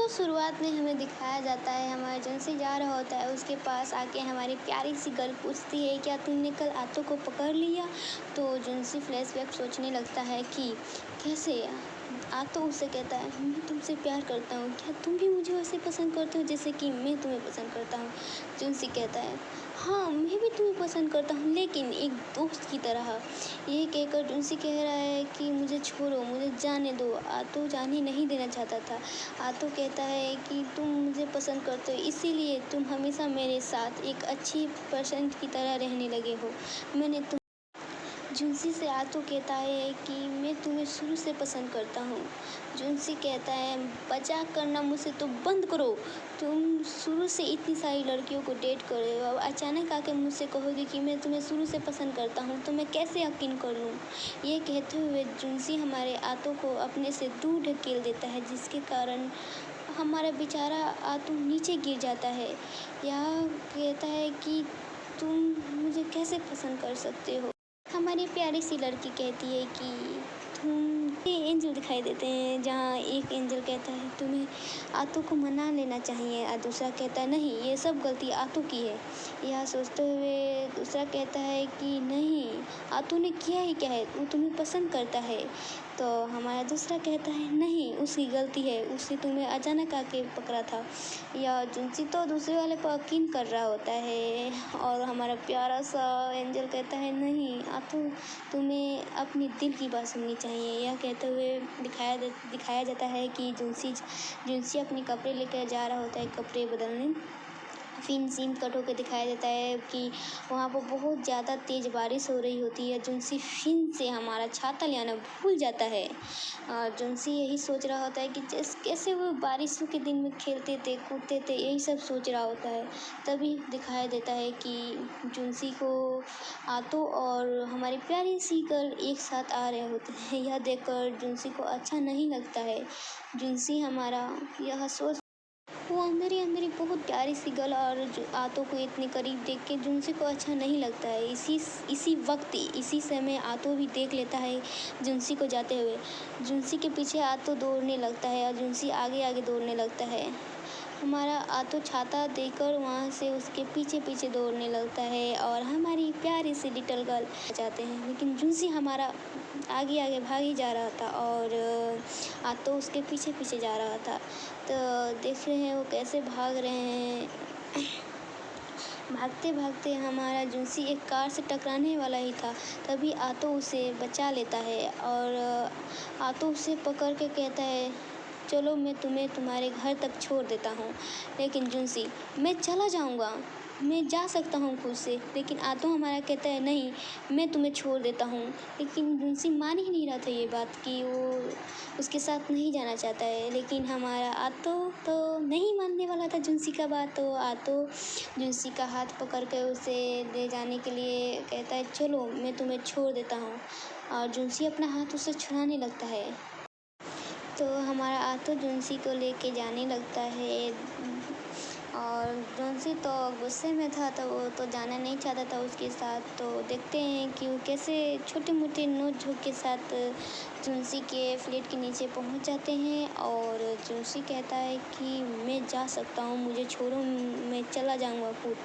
तो शुरुआत में हमें दिखाया जाता है हमारा जुनसी जा रहा होता है उसके पास आके हमारी प्यारी सी गर्ल पूछती है क्या तुमने कल आतो को पकड़ लिया। तो जुनसी फ्लैशबैक सोचने लगता है कि कैसे। आतो उससे कहता है मैं तुमसे प्यार करता हूँ, क्या तुम भी मुझे वैसे पसंद करते हो जैसे कि मैं तुम्हें पसंद करता हूँ। जुनसी कहता है हाँ मैं भी तुम्हें पसंद करता हूँ लेकिन एक दोस्त की तरह। ये कहकर जुनसी कह रहा है कि मुझे छोड़ो, मुझे जाने दो। आतो जाने नहीं देना चाहता था। आतो कहता है कि तुम मुझे पसंद करते हो इसीलिए तुम हमेशा मेरे साथ एक अच्छी पर्सन की तरह रहने लगे हो। मैंने तुम जुनसी से आतो कहता है कि मैं तुम्हें शुरू से पसंद करता हूँ। जुनसी कहता है मजाक करना मुझसे तो बंद करो। तुम शुरू से इतनी सारी लड़कियों को डेट कर रहे हो, अब अचानक आके मुझसे कहोगे कि मैं तुम्हें शुरू से पसंद करता हूँ तो मैं कैसे यकीन कर लूँ। ये कहते हुए जुनसी हमारे आतो को अपने से दूर ढकेल देता है जिसके कारण हमारा बेचारा आतो नीचे गिर जाता है। यह कहता है कि तुम मुझे कैसे पसंद कर सकते हो। हमारी प्यारी सी लड़की कहती है कि तुम ये एंजल दिखाई देते हैं जहाँ एक एंजल कहता है तुम्हें आतो को मना लेना चाहिए और दूसरा कहता है नहीं ये सब गलती आतो की है। यह सोचते हुए दूसरा कहता है कि नहीं आतो ने किया ही क्या है, वो तुम्हें पसंद करता है। तो हमारा दूसरा कहता है नहीं उसकी गलती है, उसने तुम्हें अचानक आके पकड़ा था। या जुनसी तो दूसरे वाले पर यकीन कर रहा होता है और हमारा प्यारा सा एंजल कहता है नहीं आतो तुम्हें अपनी दिल की बात सुननी चाहिए। यह कहते हुए दिखाया जाता है कि जुनसी अपने कपड़े लेकर जा रहा होता है कपड़े बदलने। फिर सीन कट होकर दिखाया जाता है कि वहाँ पर बहुत ज़्यादा तेज़ बारिश हो रही होती है। जुनसी फिर से हमारा छाता ले आना भूल जाता है। जुनसी यही सोच रहा होता है कि कैसे वो बारिशों के दिन में खेलते थे कूदते थे, यही सब सोच रहा होता है। तभी दिखाया देता है कि जुनसी को आतो और हमारी प्यारी सी गर्ल एक साथ आ रहे होते हैं। यह देखकर जुनसी को अच्छा नहीं लगता है। जुनसी हमारा यह सोच वो अंदर ही बहुत प्यारी सी गर्ल और आतो को इतने करीब देख के जुनसी को अच्छा नहीं लगता है। इसी समय आतो भी देख लेता है जुनसी को जाते हुए। जुनसी के पीछे आतो दौड़ने लगता है और जुनसी आगे आगे दौड़ने लगता है। हमारा आतो छाता देकर वहाँ से उसके पीछे पीछे दौड़ने लगता है और हमारी प्यारी सी लिटिल गर्ल जाते हैं लेकिन जुनसी हमारा आगे आगे भाग ही जा रहा था और आतो उसके पीछे पीछे जा रहा था। तो देख रहे हैं वो कैसे भाग रहे हैं। भागते भागते हमारा जुनसी एक कार से टकराने वाला ही था। तभी आतो उसे बचा लेता है और आतो उसे पकड़ के कहता है चलो मैं तुम्हें तुम्हारे घर तक छोड़ देता हूँ। लेकिन जुनसी मैं चला जाऊँगा, मैं जा सकता हूँ खुद से। लेकिन आतो हमारा कहता है नहीं मैं तुम्हें छोड़ देता हूँ। लेकिन जुनसी मान ही नहीं रहा था ये बात कि वो उसके साथ नहीं जाना चाहता है। लेकिन हमारा आतो तो नहीं मानने वाला था जुनसी का बात। तो आतो जुनसी का हाथ पकड़ कर उसे ले जाने के लिए कहता है चलो मैं तुम्हें छोड़ देता हूँ। और जुनसी अपना हाथ उससे छुड़ाने लगता है। तो हमारा आतो जुनसी को लेके जाने लगता है और जुनसी तो गुस्से में था तो वो तो जाना नहीं चाहता था उसके साथ। तो देखते हैं कि वो कैसे छोटे मोटे नोक झोंक के साथ जुनसी के फ्लैट के नीचे पहुंच जाते हैं और जुनसी कहता है कि मैं जा सकता हूं, मुझे छोड़ो, मैं चला जाऊंगा खुद।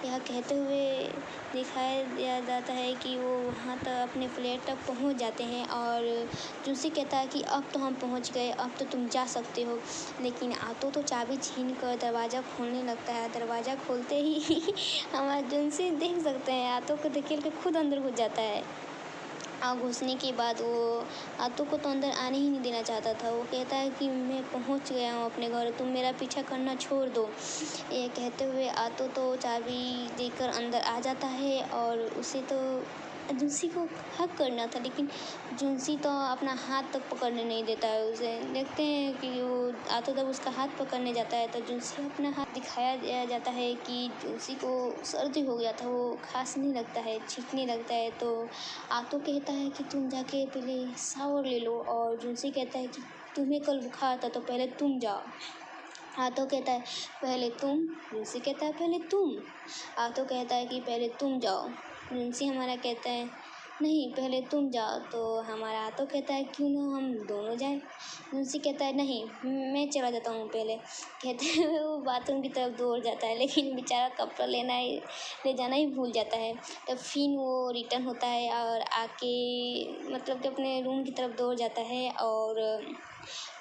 यह कहते हुए दिखाया दिया जाता है कि वो वहाँ तक अपने फ्लैट तक पहुँच जाते हैं और जुनसी कहता है कि अब तो हम पहुँच गए, अब तो तुम जा सकते हो। लेकिन आतो तो चाबी छीन कर दरवाज़ा खोलने लगता है। दरवाज़ा खोलते ही हमारा जुनसी देख सकते हैं आतो को धकेल के खुद अंदर घुस जाता है। और घुसने के बाद वो आतो को तो अंदर आने ही नहीं देना चाहता था। वो कहता है कि मैं पहुंच गया हूँ अपने घर, तुम मेरा पीछा करना छोड़ दो। ये कहते हुए आतो तो चाबी देकर अंदर आ जाता है और उसे तो जुनसी को हग करना था लेकिन जुनसी तो अपना हाथ तक पकड़ने नहीं देता है उसे। देखते हैं कि वो आतो जब उसका हाथ पकड़ने जाता है तो जुनसी अपना हाथ दिखाया जाता है कि जुनसी को सर्दी हो गया था, वो खांसने लगता है, छींकने लगता है। तो आतो कहता है कि तुम जाके पहले शावर ले लो और जुनसी कहता है कि तुम्हें कल बुखार था तो पहले तुम जाओ। आतो कहता है पहले तुम, जुनसी कहता है पहले तुम। आतो कहता है कि पहले तुम जाओ। जुनसी हमारा कहता है नहीं पहले तुम जाओ। तो हमारा आतो कहता है क्यों ना हम दोनों जाएं। मुंशी कहता है नहीं मैं चला जाता हूँ पहले। कहते हुए वो बाथरूम की तरफ दौड़ जाता है, लेकिन बेचारा कपड़ा ले जाना ही भूल जाता है। तब फिर वो रिटर्न होता है और आके मतलब कि अपने रूम की तरफ दौड़ जाता है और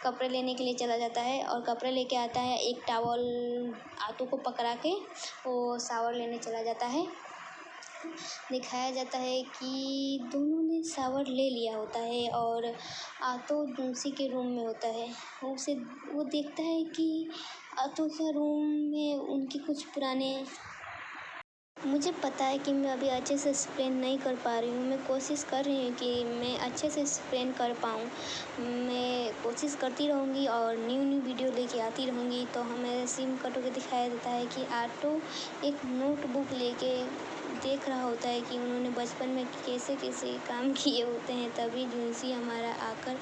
कपड़े लेने के लिए चला जाता है और कपड़े लेके आता है। एक टॉवल आतो को पकड़ा के वो शावर लेने चला जाता है। दिखाया जाता है कि दोनों ने शावर ले लिया होता है और आतो जुनसी के रूम में होता है। वो देखता है कि आतो का रूम में उनके कुछ पुराने। मुझे पता है कि मैं अभी अच्छे से एक्सप्लेन नहीं कर पा रही हूँ। मैं कोशिश कर रही हूँ कि मैं अच्छे से एक्सप्लेन कर पाऊँ। मैं कोशिश करती रहूँगी और न्यू वीडियो लेके आती रहूँगी। तो हमें सीन कट होकर दिखाया जाता है कि आटो एक नोटबुक लेके देख रहा होता है कि उन्होंने बचपन में कैसे कैसे काम किए होते हैं। तभी जुनसी हमारा आकर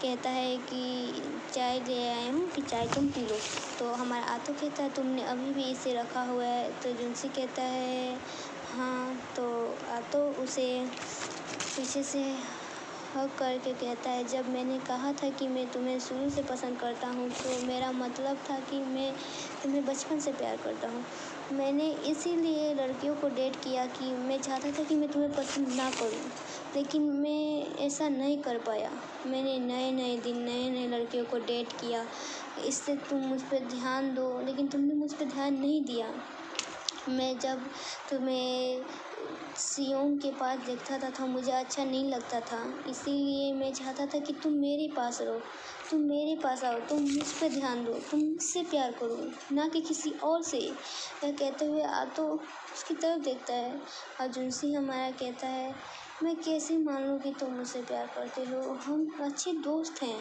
कहता है कि चाय ले आया हूँ कि चाय तुम पी लो। तो हमारा आतो कहता है तुमने अभी भी इसे रखा हुआ है। तो जुनसी कहता है हाँ। तो आतो उसे पीछे से हग करके कहता है जब मैंने कहा था कि मैं तुम्हें शुरू से पसंद करता हूँ तो मेरा मतलब था कि मैं तुम्हें बचपन से प्यार करता हूँ। मैंने इसीलिए लड़कियों को डेट किया कि मैं चाहता था कि मैं तुम्हें पसंद ना करूँ, लेकिन मैं ऐसा नहीं कर पाया। मैंने नए दिन नए लड़कियों को डेट किया, इससे तुम मुझ पर ध्यान दो, लेकिन तुमने मुझ पर ध्यान नहीं दिया। मैं जब तुम्हें सियोंग के पास देखता था मुझे अच्छा नहीं लगता था, इसीलिए मैं चाहता था कि तुम मेरे पास रहो, तुम मेरे पास आओ, तुम मुझ पे ध्यान दो, तुम मुझसे प्यार करो, ना कि किसी और से। यह कहते हुए आतो उसकी तरफ देखता है और जुनसी हमारा कहता है मैं कैसे मान लूँ कि तुम मुझसे प्यार करते हो, हम अच्छे दोस्त हैं।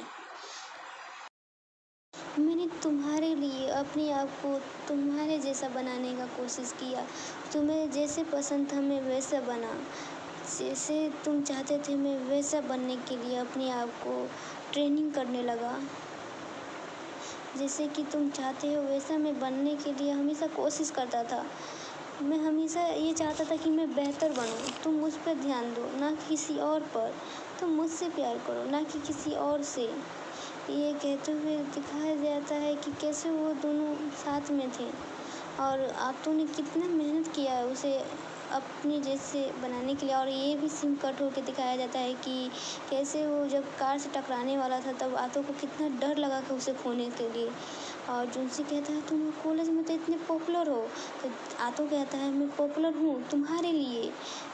मैंने तुम्हारे लिए अपने आप को तुम्हारे जैसा बनाने का कोशिश किया। तुम्हें जैसे पसंद था मैं वैसा बना, जैसे तुम चाहते थे मैं वैसा बनने के लिए अपने आप को ट्रेनिंग करने लगा। जैसे कि तुम चाहते हो वैसा मैं बनने के लिए हमेशा कोशिश करता था। मैं हमेशा ये चाहता था कि मैं बेहतर बनूं। तुम मुझ पर ध्यान दो, ना कि किसी और पर। तुम मुझसे प्यार करो, ना कि किसी और से। ये कहते हुए दिखाया जाता है कि कैसे वो दोनों साथ में थे और आतो ने कितना मेहनत किया है उसे अपनी जैसे बनाने के लिए। और ये भी सीन कट होकर दिखाया जाता है कि कैसे वो जब कार से टकराने वाला था तब आतो को कितना डर लगा कि उसे खोने के लिए। और जुनसी कहता है तुम कॉलेज में तो इतने पॉपुलर हो। तो आतो कहता है मैं पॉपुलर हूँ तुम्हारे लिए।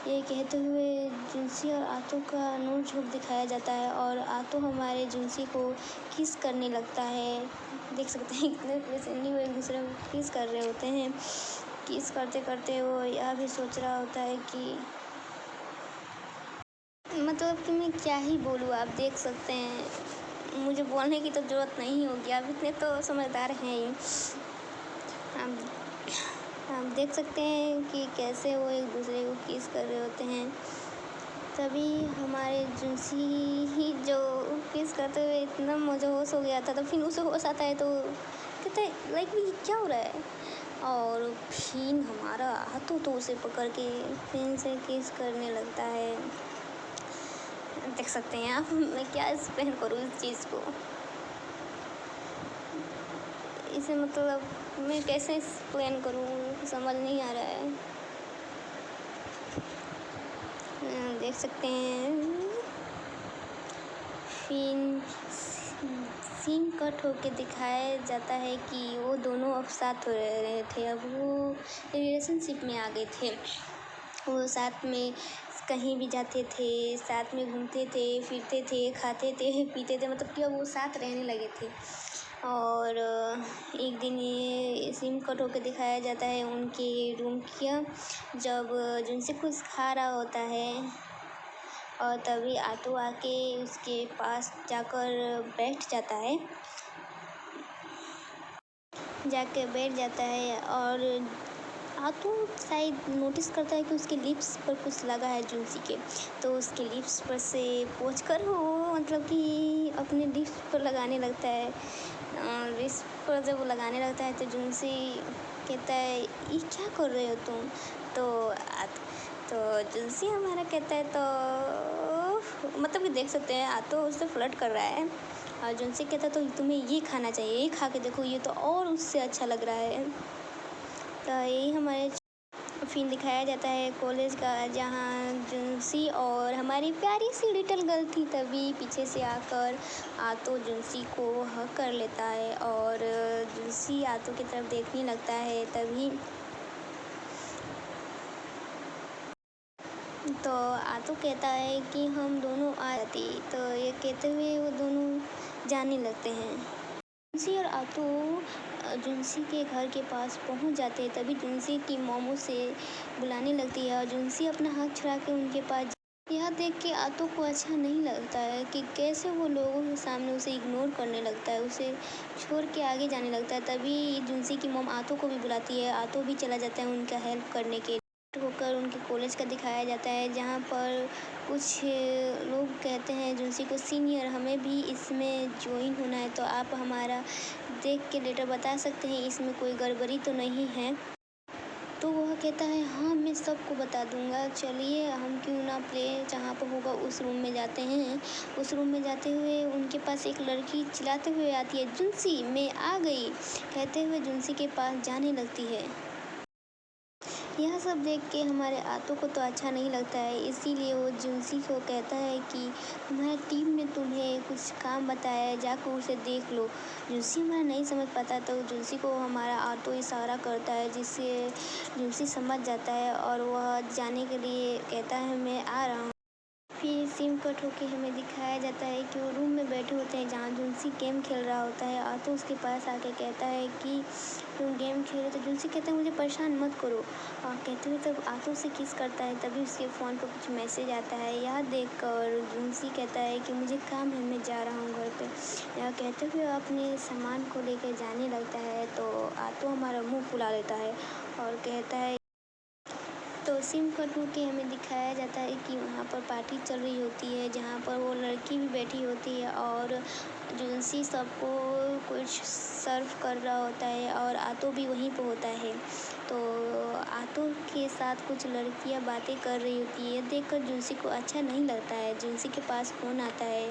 ये कहते हुए जुनसी और आतो का नोक-झोंक दिखाया जाता है और आतो हमारे जुनसी को किस करने लगता है। देख सकते हैं कितने बेचैनी वो एक दूसरे को किस कर रहे होते हैं। किस करते करते वो यह भी सोच रहा होता है कि मतलब कि मैं क्या ही बोलूँ। आप देख सकते हैं मुझे बोलने की तो ज़रूरत नहीं होगी, आप इतने तो समझदार हैं ही। आप देख सकते हैं कि कैसे वो एक दूसरे को किस कर रहे होते हैं। तभी हमारे जुनसी ही जो किस करते हुए इतना मदहोश हो गया था, तो फिर उसे होश आता है तो कहता है लाइक ये क्या हो रहा है। और फिर हमारा हाथों तो उसे पकड़ के फिर से किस करने लगता है। देख सकते हैं आप, मैं क्या एक्सप्लेन करूँ इस चीज़ को। इसे मतलब मैं कैसे एक्सप्लेन करूँ समझ नहीं आ रहा है। देख सकते हैं फिर सीन कट होके दिखाया जाता है कि वो दोनों अब साथ हो रहे थे। अब वो रिलेशनशिप में आ गए थे। वो साथ में कहीं भी जाते थे, साथ में घूमते थे, फिरते थे, खाते थे, पीते थे, मतलब कि अब वो साथ रहने लगे थे। और एक दिन ये सीन कट होके दिखाया जाता है उनके रूम का, जब जुनसी कुछ खा रहा होता है और तभी आतो आके उसके पास जाकर बैठ जाता है। और आतो शायद नोटिस करता है कि उसके लिप्स पर कुछ लगा है जुनसी के। तो उसके लिप्स पर से पोंछकर वो मतलब कि अपने लिप्स पर लगाने लगता है। लिप्स पर जब वो लगाने लगता है तो जुनसी कहता है ये क्या कर रहे हो तुम। तो जुनसी हमारा कहता है तो मतलब कि देख सकते हैं आतो उससे फ्लर्ट कर रहा है और जुनसी कहता है तो तुम्हें ये खाना चाहिए, ये खा के देखो, ये तो और उससे अच्छा लग रहा है। तो यही हमारे फिर दिखाया जाता है कॉलेज का, जहाँ जुनसी और हमारी प्यारी सी लिटिल गर्ल थी, तभी पीछे से आकर आतो जुनसी को हक कर लेता है और जुनसी आतो की तरफ देखने लगता है। तभी तो आतो कहता है कि हम दोनों आ जाते, तो ये कहते हुए वो दोनों जाने लगते हैं। जुनसी और आतो जुनसी के घर के पास पहुंच जाते हैं। तभी जुनसी की मॉम उसे बुलाने लगती है और जुनसी अपना हाथ छुड़ा के उनके पास। यह देख के आतो को अच्छा नहीं लगता है कि कैसे वो लोगों के सामने उसे इग्नोर करने लगता है, उसे छोड़ के आगे जाने लगता है। तभी जुनसी की मॉम आतो को भी बुलाती है, आतो भी चला जाता है उनका हेल्प करने के होकर। उनके कॉलेज का दिखाया जाता है, जहाँ पर कुछ लोग कहते हैं जुनसी को, सीनियर हमें भी इसमें ज्वाइन होना है, तो आप हमारा देख के लेटर बता सकते हैं, इसमें कोई गड़बड़ी तो नहीं है। तो वह कहता है हाँ मैं सबको बता दूंगा, चलिए हम क्यों ना प्ले जहाँ पर होगा उस रूम में जाते हैं। उस रूम में जाते हुए उनके पास एक लड़की चिल्लाते हुए आती है, जुनसी मैं आ गई, कहते हुए जुनसी के पास जाने लगती है। यह सब देख के हमारे आतो को तो अच्छा नहीं लगता है, इसीलिए वो जुनसी को कहता है कि हमारी टीम ने तुम्हें कुछ काम बताया है, जाकर उसे देख लो। जुनसी हमारा नहीं समझ पाता, तो जुनसी को हमारा आतो इशारा करता है, जिससे जुनसी समझ जाता है और वह जाने के लिए कहता है मैं आ रहा हूँ। फिर सीन कट होके हमें दिखाया जाता है कि वो रूम में बैठे होते हैं, जहाँ जुनसी गेम खेल रहा होता है। आतो उसके पास आके कहता है कि तुम गेम खेलो, तो जुनसी कहता है मुझे परेशान मत करो, और कहते हुए तब आतो से किस करता है। तभी उसके फ़ोन पर कुछ मैसेज आता है, यह देख कर जुनसी कहता है कि मुझे काम है, मैं जा रहा हूँ घर पे। यह कहते हुए अपने सामान को लेकर जाने लगता है, तो आतो हमारा मुँह फुला लेता है और कहता है। तो सिम कट होके हमें दिखाया जाता है कि वहाँ पर पार्टी चल रही होती है, जहाँ पर वो लड़की भी बैठी होती है और जुनसी सबको कुछ सर्व कर रहा होता है और आतो भी वहीं पर होता है। तो आतो के साथ कुछ लड़कियां बातें कर रही होती है, देखकर जुनसी को अच्छा नहीं लगता है। जुनसी के पास फ़ोन आता है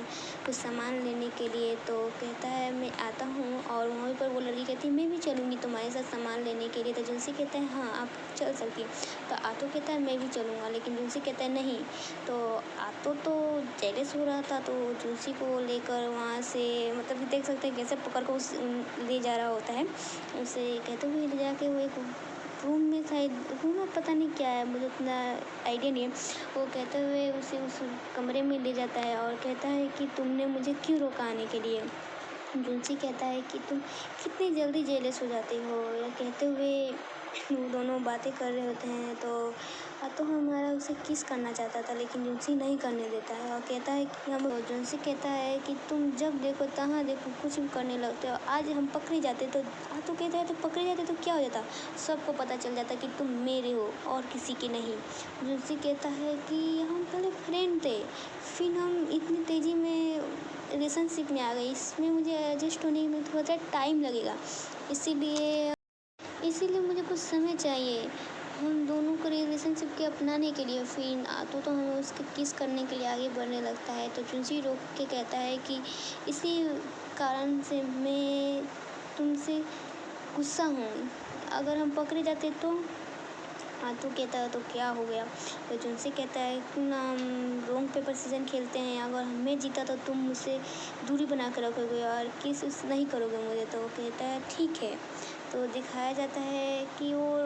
कुछ सामान लेने के लिए, तो कहता है मैं आता हूँ, और वहीं पर वो लड़की कहती है मैं भी चलूँगी तुम्हारे साथ सामान लेने के लिए। तो जुनसी कहता है हाँ आप चल सकती। तो आतो कहता है मैं भी चलूँगा, लेकिन जुनसी कहता है नहीं। तो आतो तो जेलस हो रहा था, तो जुनसी को लेकर वहाँ से मतलब कि देख सकते हैं कैसे पकड़ कर उस ले जा रहा होता है। उसे कहते हुए ले जाके वो एक रूम में, शायद रूम में पता नहीं क्या है, मुझे उतना आइडिया नहीं है। वो कहते हुए उसे उस कमरे में ले जाता है और कहता है कि तुमने मुझे क्यों रोका आने के लिए। जुनसी कहता है कि तुम कितनी जल्दी जेलस हो जाते हो। या कहते हुए वो दोनों बातें कर रहे होते हैं, तो हमारा उसे किस करना चाहता था, लेकिन जुनसी नहीं करने देता है और कहता है कि हम जुनसी कहता है कि तुम जब देखो तहाँ देखो कुछ भी करने लगते हो, आज हम पकड़े जाते तो तो कहता है तो पकड़े जाते तो क्या हो जाता, सबको पता चल जाता कि तुम मेरे हो और किसी के नहीं। जुनसी कहता है कि हम पहले फ्रेंड थे, फिर हम इतनी तेज़ी में रिलेशनशिप में आ गए, इसमें मुझे एडजस्ट होने में थोड़ा सा टाइम लगेगा, इसीलिए मुझे कुछ समय चाहिए हम दोनों को रिलेशनशिप के अपनाने के लिए। फिर आतो तो हमें उसके किस करने के लिए आगे बढ़ने लगता है, तो जुनसी रोक के कहता है कि इसी कारण से मैं तुमसे गुस्सा हूँ, अगर हम पकड़े जाते तो। आतो कहता है तो क्या हो गया। तो जुनसी कहता है क्यों ना हम रोंग पेपर सीजन खेलते हैं, अगर मैं जीता तो तुम मुझसे दूरी बना कर रखोगे और किस नहीं करोगे मुझे। तो कहता है ठीक है। तो दिखाया जाता है कि वो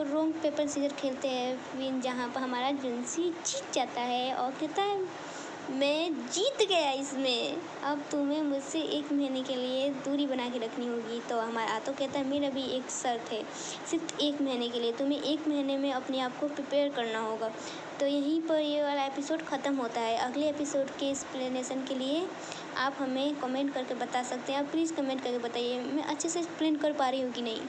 रोंग पेपर सीजर खेलते हैं, फिर जहाँ पर हमारा जुनसी जीत जाता है और कहता है मैं जीत गया इसमें, अब तुम्हें मुझसे 1 महीने के लिए दूरी बना के रखनी होगी। तो हमारा आतो कहता है मेरा भी एक शर्त है, सिर्फ 1 महीने के लिए, तुम्हें 1 महीने में अपने आप को प्रिपेयर करना होगा। तो यहीं पर ये वाला एपिसोड ख़त्म होता है। अगले एपिसोड के एक्सप्लेनेशन के लिए आप हमें कमेंट करके बता सकते हैं। आप प्लीज़ कमेंट करके बताइए मैं अच्छे से एक्सप्लेन कर पा रही हूँ कि नहीं।